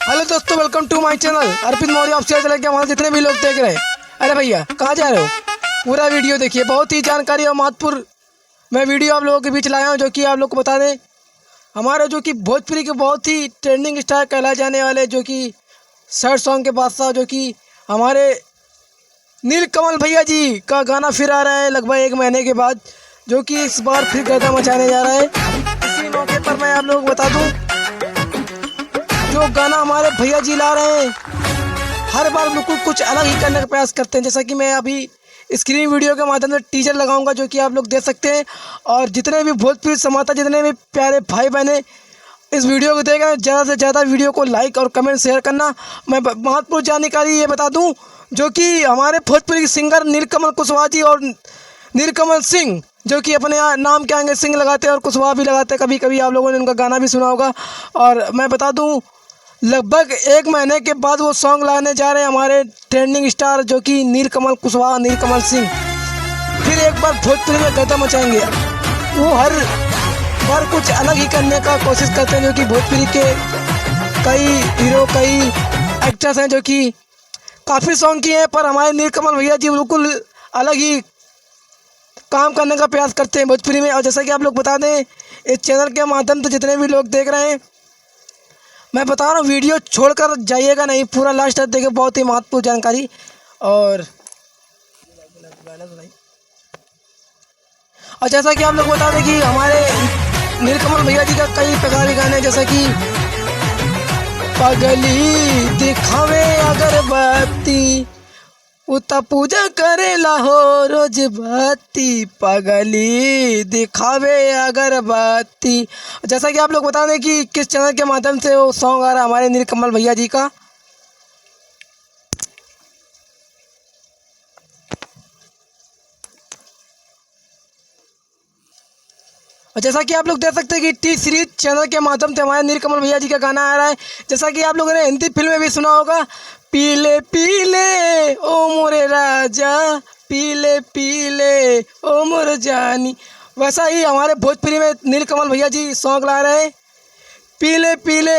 Hello दोस्तों, welcome to my channel Arpit Maurya official channel के हमारे जितने भी लोग देख रहे हैं। अरे भैया कहाँ जा रहे हो? पूरा वीडियो देखिए, बहुत ही जानकारी और महत्वपूर्ण मैं वीडियो आप लोगों के बीच लाया हूँ, जो कि आप लोग को बता दें हमारे जो कि भोजपुरी के बहुत ही ट्रेंडिंग स्टार कहलाए जाने वाले जो कि सैड सॉन्ग के बादशाह जो कि हमारे नीलकमल भैया जी का गाना फिर आ रहा है लगभग 1 महीने के बाद, जो कि इस बार फिर गर्दा मचाने जा रहा है। इसी मौके पर मैं आप लोगों को बता दूं जो गाना हमारे भैया जी ला रहे हैं, हर बार बिल्कुल कुछ अलग ही करने का प्रयास करते हैं। जैसा कि मैं अभी स्क्रीन वीडियो के माध्यम से टीजर लगाऊंगा, जो कि आप लोग देख सकते हैं। और जितने भी भोजपुरी समाता, जितने भी प्यारे भाई बहने इस वीडियो को देख रहे हैं, ज़्यादा से ज़्यादा वीडियो को लाइक और कमेंट शेयर करना। मैं महत्वपूर्ण जानकारी ये बता दूं जो कि हमारे भोजपुरी सिंगर नीलकमल कुशवाहा जी और नीलकमल सिंह, जो कि अपने नाम के आगे सिंह लगाते हैं और कुशवाहा भी लगाते हैं, कभी कभी आप लोगों ने उनका गाना भी सुना होगा। और मैं बता दूं लगभग 1 महीने के बाद वो सॉन्ग लाने जा रहे हैं हमारे ट्रेंडिंग स्टार जो कि नीलकमल कुशवाहा, नीलकमल सिंह। फिर एक बार भोजपुरी में गर्दा मचाएंगे। वो हर बार कुछ अलग ही करने का कोशिश करते हैं, जो कि भोजपुरी के कई हीरो, कई एक्टर्स हैं जो कि काफ़ी सॉन्ग किए हैं, पर हमारे नीलकमल भैया जी बिल्कुल अलग ही काम करने का प्रयास करते हैं भोजपुरी में। और जैसा कि आप लोग बता दें, इस चैनल के माध्यम से जितने भी लोग देख रहे हैं, मैं बता रहा हूँ वीडियो छोड़कर जाइएगा नहीं, पूरा लास्ट तक देखिए, बहुत ही महत्वपूर्ण जानकारी। और जैसा कि आप लोग बता दें कि हमारे नीलकमल भैया जी का कई प्रकार के गाने, जैसा कि पगली दिखावे अगरबत्ती, उता पूजा करेला हो रोज बत्ती, पगली दिखावे अगरबत्ती। जैसा कि आप लोग बता दें कि किस चैनल के माध्यम से वो सॉन्ग आ रहा है हमारे नीलकमल भैया जी का। और जैसा कि आप लोग देख सकते हैं कि टी सीरीज चैनल के माध्यम से हमारे नीलकमल भैया जी का गाना आ रहा है। जैसा कि आप लोगों ने हिंदी फिल्म में भी सुना होगा, पीले पीले ओ मोरे राजा, पीले पीले ओ मोर जानी, वैसा ही हमारे भोजपुरी में नीलकमल भैया जी सॉन्ग ला रहे हैं, पीले पीले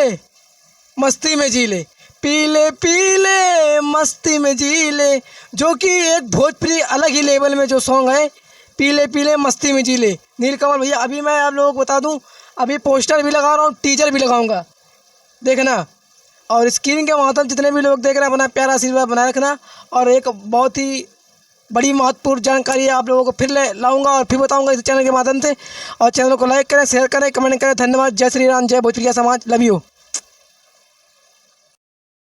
मस्ती में जी ले, पीले पीले मस्ती में जी ले, जो कि एक भोजपुरी अलग ही लेवल में जो सॉन्ग है, पीले पीले मस्ती में जी ले नीलकमल भैया। अभी मैं आप लोगों को बता दूं, अभी पोस्टर भी लगा रहा हूँ, टीजर भी लगाऊंगा, देखना। और स्क्रीन के माध्यम जितने भी लोग देख रहे हैं, अपना प्यारा आशीर्वाद बनाए रखना। और एक बहुत ही बड़ी महत्वपूर्ण जानकारी आप लोगों को फिर लाऊंगा और फिर बताऊंगा इस चैनल के माध्यम से। और चैनल को लाइक करें, शेयर करें, कमेंट करें। धन्यवाद। जय श्री राम, जय भोजपुरिया समाज, लव यू।